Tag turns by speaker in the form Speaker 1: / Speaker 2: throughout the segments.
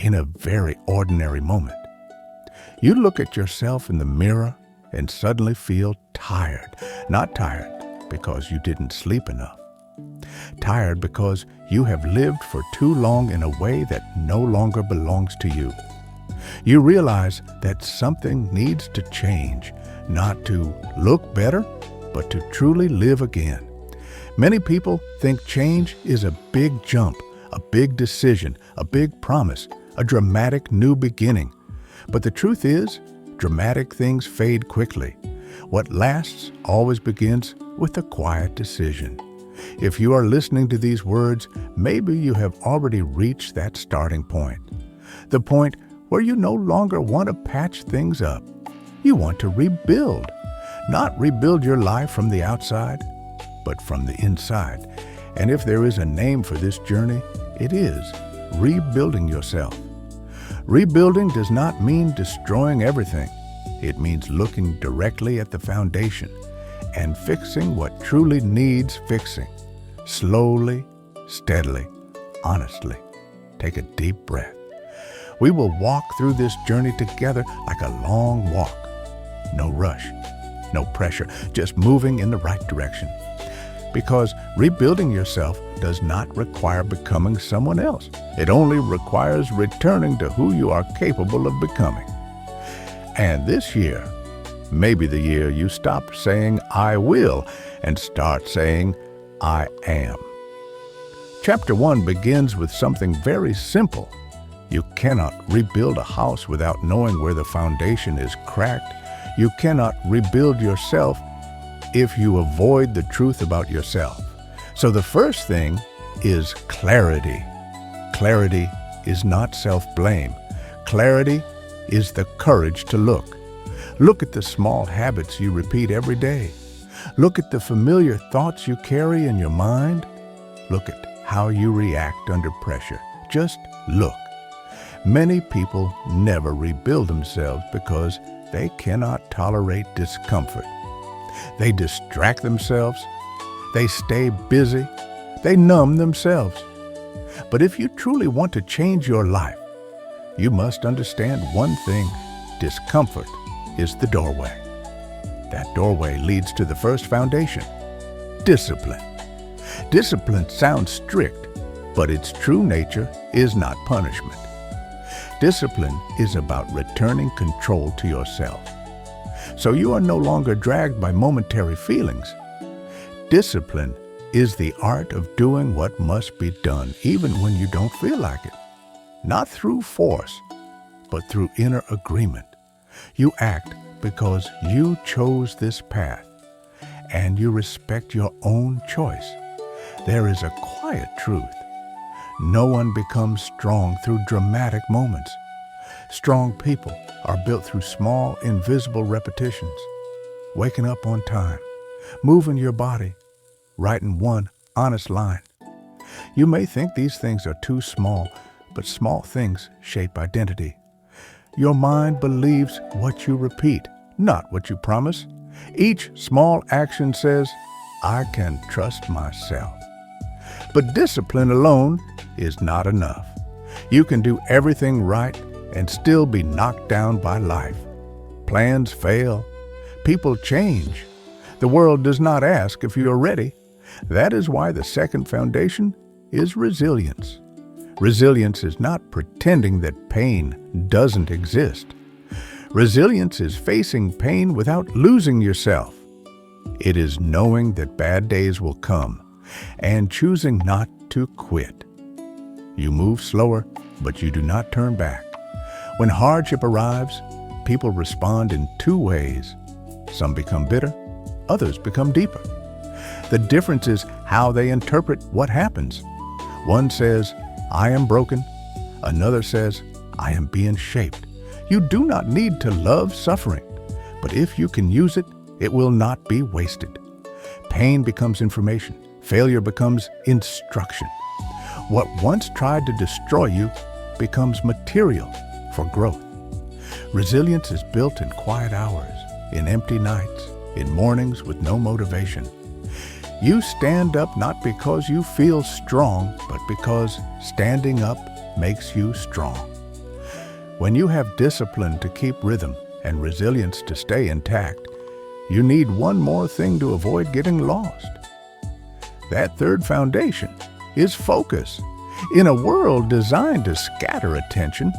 Speaker 1: in a very ordinary moment. You look at yourself in the mirror and suddenly feel tired. Not tired because you didn't sleep enough. Tired because you have lived for too long in a way that no longer belongs to you. You realize that something needs to change, not to look better, but to truly live again. Many people think change is a big jump, a big decision, a big promise, a dramatic new beginning. But the truth is, dramatic things fade quickly. What lasts always begins with a quiet decision. If you are listening to these words, maybe you have already reached that starting point. The point where you no longer want to patch things up. You want to rebuild. Not rebuild your life from the outside, but from the inside. And if there is a name for this journey, it is rebuilding yourself. Rebuilding does not mean destroying everything. It means looking directly at the foundation and fixing what truly needs fixing. Slowly, steadily, honestly. Take a deep breath. We will walk through this journey together like a long walk. No rush, no pressure, just moving in the right direction. Because rebuilding yourself does not require becoming someone else. It only requires returning to who you are capable of becoming. And this year may be the year you stop saying, "I will," and start saying, "I am." Chapter 1 begins with something very simple. You cannot rebuild a house without knowing where the foundation is cracked. You cannot rebuild yourself if you avoid the truth about yourself. So the first thing is clarity. Clarity is not self-blame. Clarity is the courage to look. Look at the small habits you repeat every day. Look at the familiar thoughts you carry in your mind. Look at how you react under pressure. Just look. Many people never rebuild themselves because they cannot tolerate discomfort. They distract themselves. They stay busy. They numb themselves. But if you truly want to change your life, you must understand one thing: discomfort is the doorway. That doorway leads to the first foundation: discipline. Discipline sounds strict, but its true nature is not punishment. Discipline is about returning control to yourself. So you are no longer dragged by momentary feelings. Discipline is the art of doing what must be done, even when you don't feel like it. Not through force, but through inner agreement. You act because you chose this path, and you respect your own choice. There is a quiet truth. No one becomes strong through dramatic moments. Strong people are built through small, invisible repetitions. Waking up on time, moving your body, writing one honest line. You may think these things are too small, but small things shape identity. Your mind believes what you repeat, not what you promise. Each small action says, "I can trust myself." But discipline alone is not enough. You can do everything right and still be knocked down by life. Plans fail. People change. The world does not ask if you are ready. That is why the second foundation is resilience. Resilience is not pretending that pain doesn't exist. Resilience is facing pain without losing yourself. It is knowing that bad days will come and choosing not to quit. You move slower, but you do not turn back. When hardship arrives, people respond in two ways. Some become bitter, others become deeper. The difference is how they interpret what happens. One says, "I am broken." Another says, "I am being shaped." You do not need to love suffering, but if you can use it, it will not be wasted. Pain becomes information. Failure becomes instruction. What once tried to destroy you becomes material for growth. Resilience is built in quiet hours, in empty nights, in mornings with no motivation. You stand up not because you feel strong, but because standing up makes you strong. When you have discipline to keep rhythm and resilience to stay intact, you need one more thing to avoid getting lost. That third foundation is focus. In a world designed to scatter attention,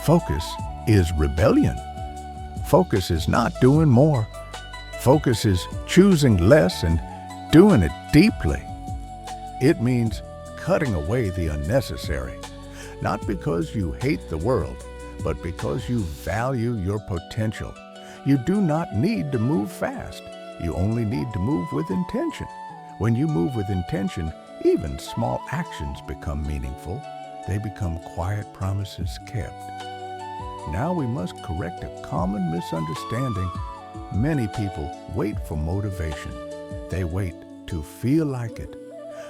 Speaker 1: focus is rebellion. Focus is not doing more. Focus is choosing less and doing it deeply. It means cutting away the unnecessary, not because you hate the world, but because you value your potential. You do not need to move fast. You only need to move with intention. When you move with intention, even small actions become meaningful. They become quiet promises kept. Now we must correct a common misunderstanding. Many people wait for motivation. They wait to feel like it.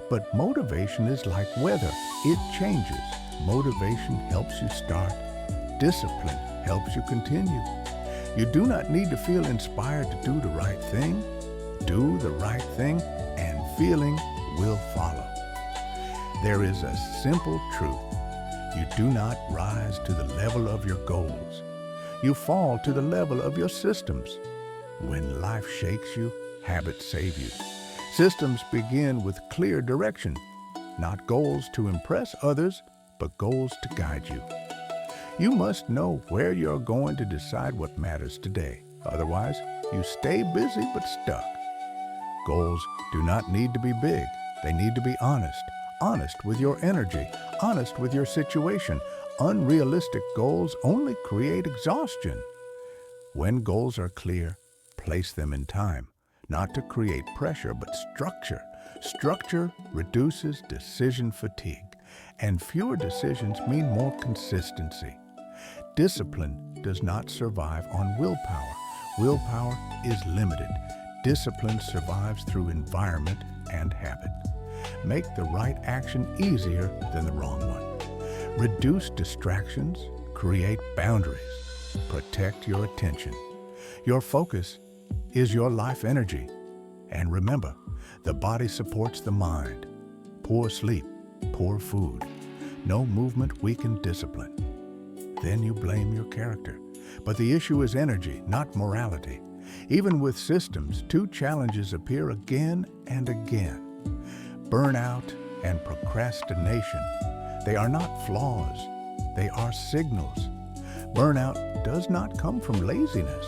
Speaker 1: But motivation is like weather. It changes. Motivation helps you start. Discipline helps you continue. You do not need to feel inspired to do the right thing. Do the right thing, and feeling will follow. There is a simple truth. You do not rise to the level of your goals. You fall to the level of your systems. When life shakes you, habits save you. Systems begin with clear direction, not goals to impress others, but goals to guide you. You must know where you're going to decide what matters today. Otherwise, you stay busy but stuck. Goals do not need to be big. They need to be honest. Honest with your energy. Honest with your situation. Unrealistic goals only create exhaustion. When goals are clear, place them in time. Not to create pressure, but structure. Structure reduces decision fatigue, and fewer decisions mean more consistency. Discipline does not survive on willpower. Willpower is limited. Discipline survives through environment and habit. Make the right action easier than the wrong one. Reduce distractions, create boundaries, protect your attention. Your focus is your life energy. And remember, the body supports the mind. Poor sleep, poor food. No movement weaken discipline. Then you blame your character. But the issue is energy, not morality. Even with systems, two challenges appear again and again. Burnout and procrastination. They are not flaws. They are signals. Burnout does not come from laziness.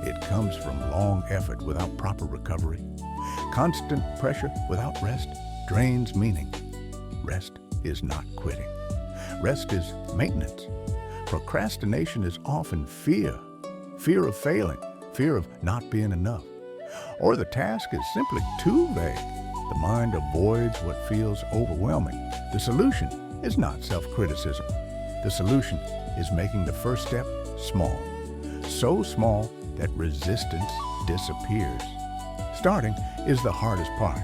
Speaker 1: It comes from long effort without proper recovery. Constant pressure without rest drains meaning. Rest is not quitting. Rest is maintenance. Procrastination is often fear. Fear of failing. Fear of not being enough. Or the task is simply too vague. The mind avoids what feels overwhelming. The solution is not self-criticism. The solution is making the first step small. So small that resistance disappears. Starting is the hardest part.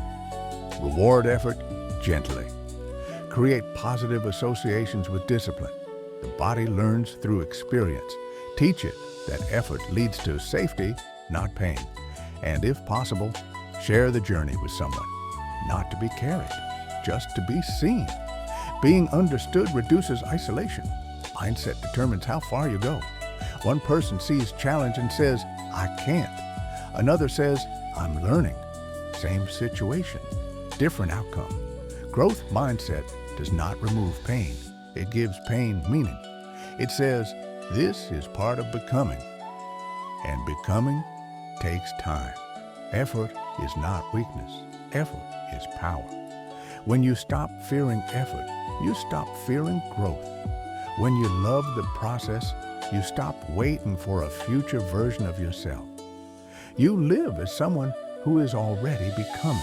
Speaker 1: Reward effort gently. Create positive associations with discipline. The body learns through experience. Teach it that effort leads to safety, not pain. And if possible, share the journey with someone. Not to be carried, just to be seen. Being understood reduces isolation. Mindset determines how far you go. One person sees challenge and says, I can't. Another says, I'm learning. Same situation, different outcome. Growth mindset does not remove pain. It gives pain meaning. It says, this is part of becoming. And becoming takes time. Effort is not weakness. Effort is power. When you stop fearing effort, you stop fearing growth. When you love the process, you stop waiting for a future version of yourself. You live as someone who is already becoming.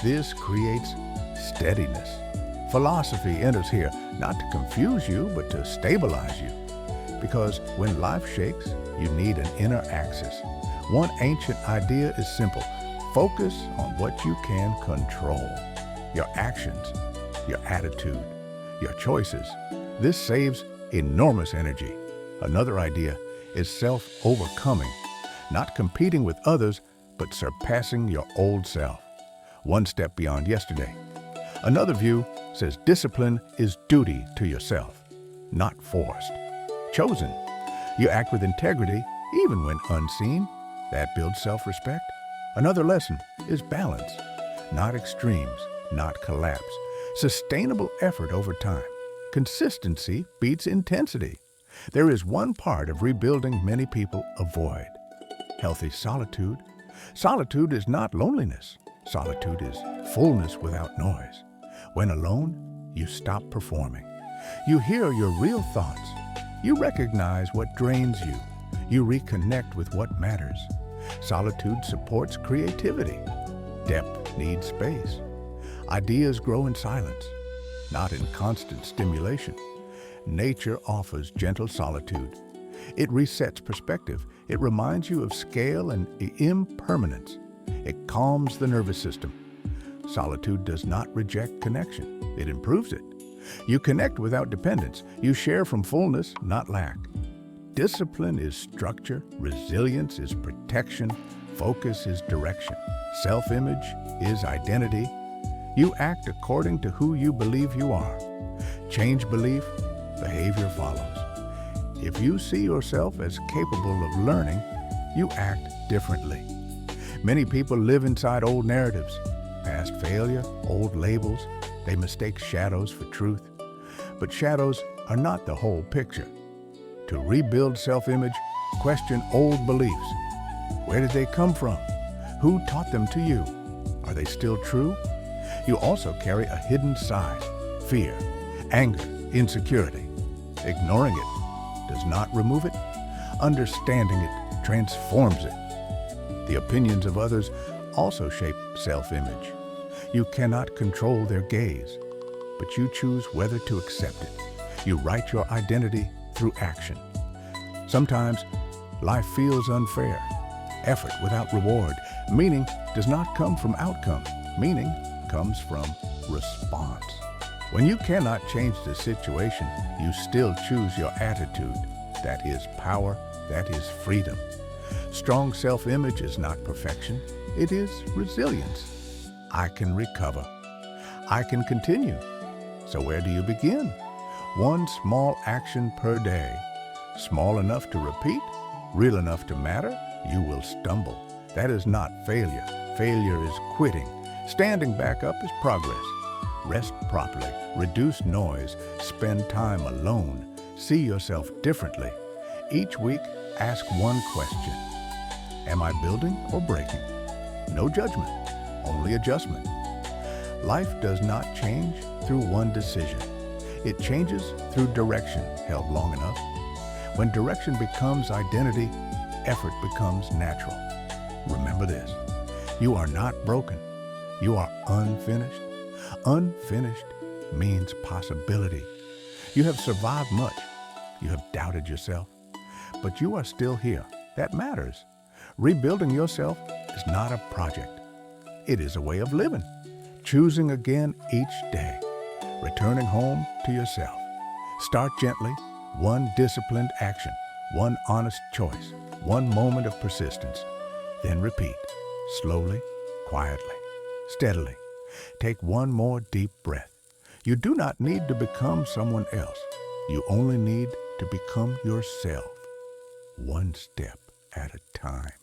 Speaker 1: This creates steadiness. Philosophy enters here, not to confuse you, but to stabilize you. Because when life shakes, you need an inner axis. One ancient idea is simple. Focus on what you can control. Your actions, your attitude, your choices. This saves enormous energy. Another idea is self-overcoming. Not competing with others, but surpassing your old self. One step beyond yesterday. Another view says discipline is duty to yourself, not forced. chosen. You act with integrity even when unseen. That builds self-respect. Another lesson is balance, not extremes, not collapse. Sustainable effort over time. Consistency beats intensity. There is one part of rebuilding many people avoid: healthy solitude. Solitude is not loneliness. Solitude is fullness without noise. When alone, you stop performing. You hear your real thoughts. You recognize what drains you. You reconnect with what matters. Solitude supports creativity. Depth needs space. Ideas grow in silence, not in constant stimulation. Nature offers gentle solitude. It resets perspective. It reminds you of scale and impermanence. It calms the nervous system. Solitude does not reject connection. It improves it. You connect without dependence. You share from fullness, not lack. Discipline is structure. Resilience is protection. Focus is direction. Self-image is identity. You act according to who you believe you are. Change belief, behavior follows. If you see yourself as capable of learning, you act differently. Many people live inside old narratives, past failure, old labels. They mistake shadows for truth. But shadows are not the whole picture. To rebuild self-image, question old beliefs. Where did they come from? Who taught them to you? Are they still true? You also carry a hidden side: fear, anger, insecurity. Ignoring it does not remove it. Understanding it transforms it. The opinions of others also shape self-image. You cannot control their gaze, but you choose whether to accept it. You write your identity through action. Sometimes life feels unfair. Effort without reward. Meaning does not come from outcome. Meaning comes from response. When you cannot change the situation, you still choose your attitude. That is power. That is freedom. Strong self-image is not perfection. It is resilience. I can recover. I can continue. So where do you begin? One small action per day. Small enough to repeat, real enough to matter. You will stumble. That is not failure. Failure is quitting. Standing back up is progress. Rest properly. Reduce noise. Spend time alone. See yourself differently. Each week, ask one question: am I building or breaking? No judgment, only adjustment. Life does not change through one decision. It changes through direction held long enough. When direction becomes identity, effort becomes natural. Remember this: you are not broken. You are unfinished. Unfinished means possibility. You have survived much. You have doubted yourself, but you are still here. That matters. Rebuilding yourself is not a project. It is a way of living. Choosing again each day. Returning home to yourself. Start gently. One disciplined action. One honest choice. One moment of persistence. Then repeat. Slowly, quietly, steadily. Take one more deep breath. You do not need to become someone else. You only need to become yourself, one step at a time.